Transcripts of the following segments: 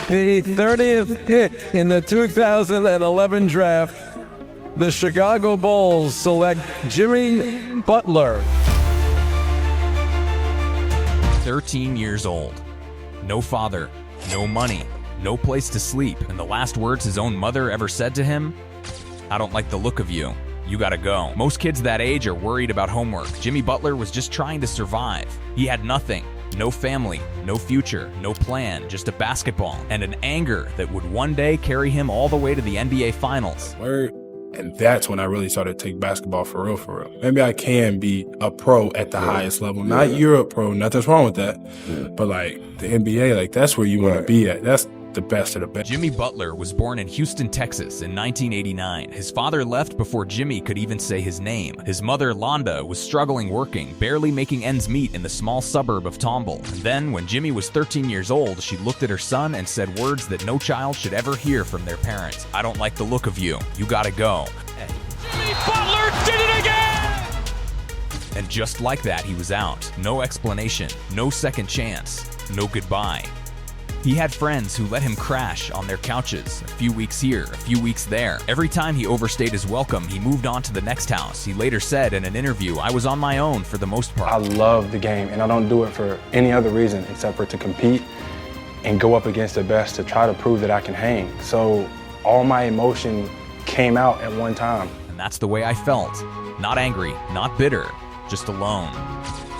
With the 30th pick in the 2011 draft, the Chicago Bulls select Jimmy Butler. 13 years old. No father, no money, no place to sleep, and the last words his own mother ever said to him? "I don't like the look of you. You gotta go." Most kids that age are worried about homework. Jimmy Butler was just trying to survive. He had nothing. No family, no future, no plan, just a basketball and an anger that would one day carry him all the way to the NBA Finals. Word. And that's when I really started to take basketball for real, for real. Maybe I can be a pro at the highest level. Not you're a pro, nothing's wrong with that. But like the NBA, like that's where you want to be at. That's the best of the best. Jimmy Butler was born in Houston, Texas in 1989. His father left before Jimmy could even say his name. His mother, Londa, was struggling working, barely making ends meet in the small suburb of Tomball. And then, when Jimmy was 13 years old, she looked at her son and said words that no child should ever hear from their parents. "I don't like the look of you. You gotta go." Jimmy Butler did it again! And just like that, he was out. No explanation, no second chance, no goodbye. He had friends who let him crash on their couches, a few weeks here, a few weeks there. Every time he overstayed his welcome, he moved on to the next house. He later said in an interview, "I was on my own for the most part." I love the game, and I don't do it for any other reason except for to compete and go up against the best to try to prove that I can hang. So all my emotion came out at one time. And that's the way I felt. Not angry, not bitter, just alone.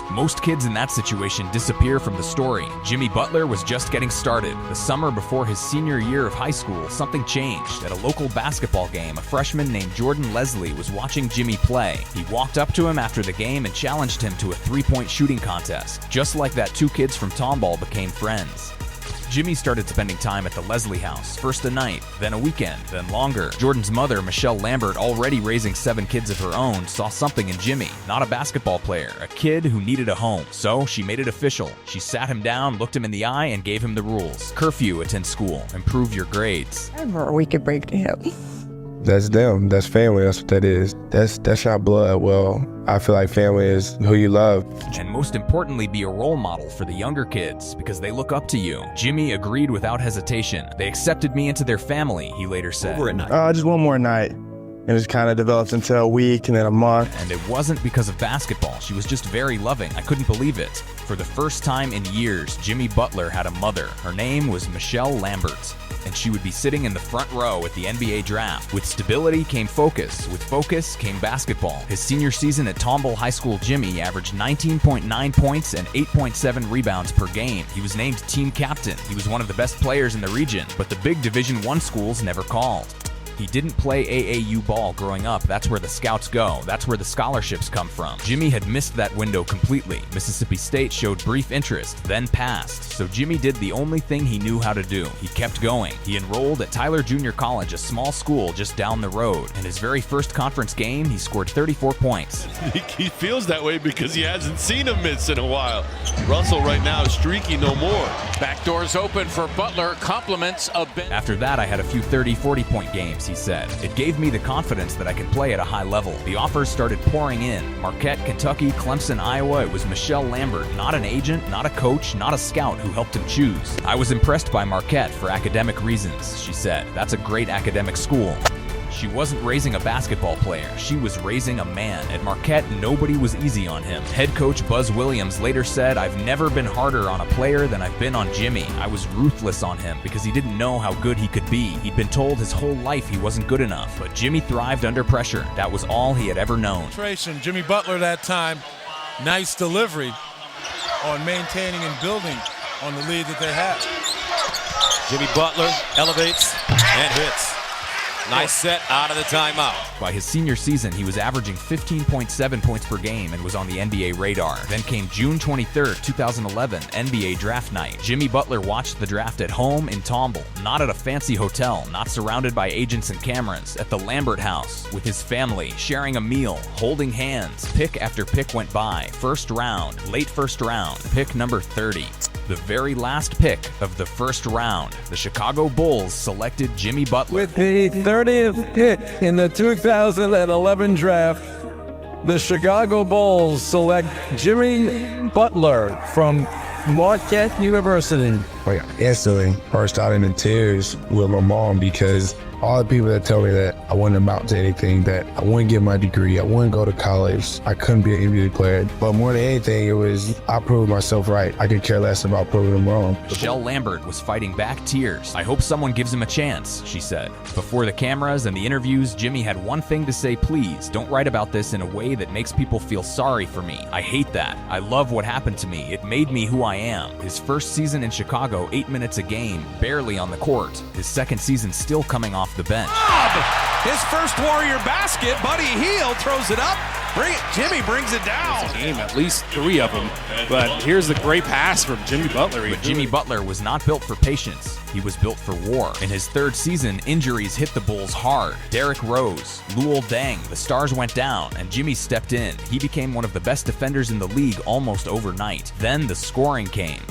Most kids in that situation disappear from the story. Jimmy Butler was just getting started. The summer before his senior year of high school, something changed. At a local basketball game, a freshman named Jordan Leslie was watching Jimmy play. He walked up to him after the game and challenged him to a three-point shooting contest. Just like that, two kids from Tomball became friends. Jimmy started spending time at the Leslie house, first a night, then a weekend, then longer. Jordan's mother, Michelle Lambert, already raising 7 kids of her own, saw something in Jimmy. Not a basketball player, a kid who needed a home. So she made it official. She sat him down, looked him in the eye, and gave him the rules. Curfew, attend school, improve your grades. Never we could break to him. That's them. That's family. That's what that is. That's your blood. Well, I feel like family is who you love. And most importantly, be a role model for the younger kids because they look up to you. Jimmy agreed without hesitation. They accepted me into their family, he later said. Over a night. Just one more night. And it kind of developed into a week and then a month. And it wasn't because of basketball. She was just very loving. I couldn't believe it. For the first time in years, Jimmy Butler had a mother. Her name was Michelle Lambert. And she would be sitting in the front row at the NBA draft. With stability came focus. With focus came basketball. His senior season at Tomball High School, Jimmy averaged 19.9 points and 8.7 rebounds per game. He was named team captain. He was one of the best players in the region, but the big Division I schools never called. He didn't play AAU ball growing up. That's where the scouts go. That's where the scholarships come from. Jimmy had missed that window completely. Mississippi State showed brief interest, then passed. So Jimmy did the only thing he knew how to do. He kept going. He enrolled at Tyler Junior College, a small school just down the road. In his very first conference game, he scored 34 points. He feels that way because he hasn't seen him miss in a while. Russell right now is streaky no more. Back doors open for Butler. Compliments of Ben. After that, I had a few 30, 40-point games, he said. It gave me the confidence that I can play at a high level. The offers started pouring in. Marquette, Kentucky, Clemson, Iowa. It was Michelle Lambert, not an agent, not a coach, not a scout who helped him choose. I was impressed by Marquette for academic reasons, she said. That's a great academic school. She wasn't raising a basketball player, she was raising a man. At Marquette, nobody was easy on him. Head coach Buzz Williams later said, "I've never been harder on a player than I've been on Jimmy. I was ruthless on him because he didn't know how good he could be. He'd been told his whole life he wasn't good enough, but Jimmy thrived under pressure. That was all he had ever known." Jimmy Butler that time, nice delivery on maintaining and building on the lead that they had. Jimmy Butler elevates and hits. Nice set out of the timeout. By his senior season, he was averaging 15.7 points per game and was on the NBA radar. Then came June 23rd, 2011, NBA draft night. Jimmy Butler watched the draft at home in Tomball, not at a fancy hotel, not surrounded by agents and cameras, at the Lambert house, with his family, sharing a meal, holding hands. Pick after pick went by. First round, late first round, pick number 30. The very last pick of the first round, the Chicago Bulls selected Jimmy Butler. With the 30th pick in the 2011 draft, the Chicago Bulls select Jimmy Butler from Marquette University. like instantly burst out into tears with my mom because all the people that tell me that I wouldn't amount to anything, that I wouldn't get my degree, I wouldn't go to college, I couldn't be an NBA player. But more than anything, it was I proved myself right. I could care less about proving them wrong. Michelle Lambert was fighting back tears. I hope someone gives him a chance, she said. Before the cameras and the interviews, Jimmy had one thing to say: please, don't write about this in a way that makes people feel sorry for me. I hate that. I love what happened to me. It made me who I am. His first season in Chicago, 8 minutes a game, barely on the court. His second season still coming off the bench. His first Warrior basket. Buddy Hield throws it up. Jimmy brings it down. Game, at least 3 of them. But here's the great pass from Jimmy Butler. But Jimmy Butler was not built for patience. He was built for war. In his third season, injuries hit the Bulls hard. Derrick Rose, Luol Deng, the stars went down, and Jimmy stepped in. He became one of the best defenders in the league almost overnight. Then the scoring came.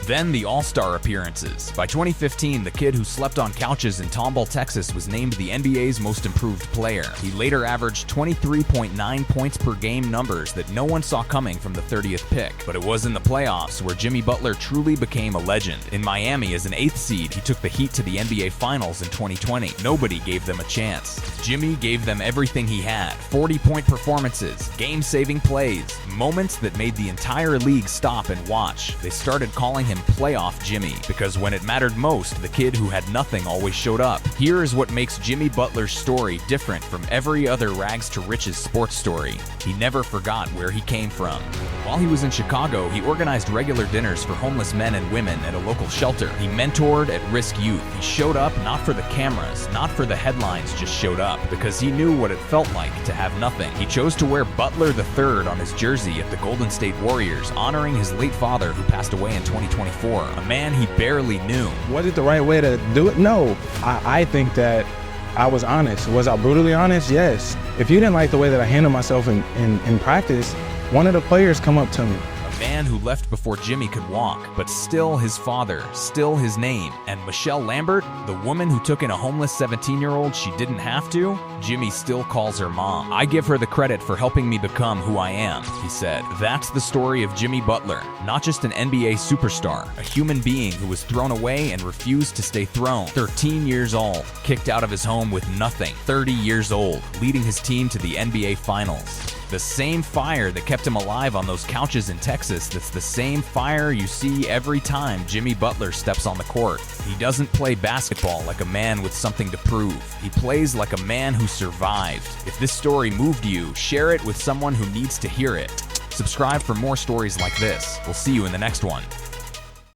Then the All-Star appearances. By 2015, the kid who slept on couches in Tomball, Texas was named the NBA's most improved player. He later averaged 23.9 points per game, numbers that no one saw coming from the 30th pick. But it was in the playoffs where Jimmy Butler truly became a legend. In Miami as an 8th seed, he took the Heat to the NBA Finals in 2020. Nobody gave them a chance. Jimmy gave them everything he had. 40-point performances, game-saving plays, moments that made the entire league stop and watch. They started calling him Playoff Jimmy, because when it mattered most, the kid who had nothing always showed up. Here is what makes Jimmy Butler's story different from every other rags to riches sports story. He never forgot where he came from. While he was in Chicago, he organized regular dinners for homeless men and women at a local shelter. He mentored at-risk youth. He showed up not for the cameras, not for the headlines, just showed up because he knew what it felt like to have nothing. He chose to wear Butler III on his jersey at the Golden State Warriors, honoring his late father who passed away in 2024, a man he barely knew. Was it the right way to do it? No. I think that I was honest. Was I brutally honest? Yes. If you didn't like the way that I handled myself in practice, one of the players come up to me. A man who left before Jimmy could walk, but still his father, still his name. And Michelle Lambert, the woman who took in a homeless 17-year-old she didn't have to, Jimmy still calls her mom. I give her the credit for helping me become who I am, he said. That's the story of Jimmy Butler, not just an NBA superstar, a human being who was thrown away and refused to stay thrown. 13 years old, kicked out of his home with nothing. 30 years old, leading his team to the NBA Finals. The same fire that kept him alive on those couches in Texas, that's the same fire you see every time Jimmy Butler steps on the court. He doesn't play basketball like a man with something to prove. He plays like a man who survived. If this story moved you, share it with someone who needs to hear it. Subscribe for more stories like this. We'll see you in the next one.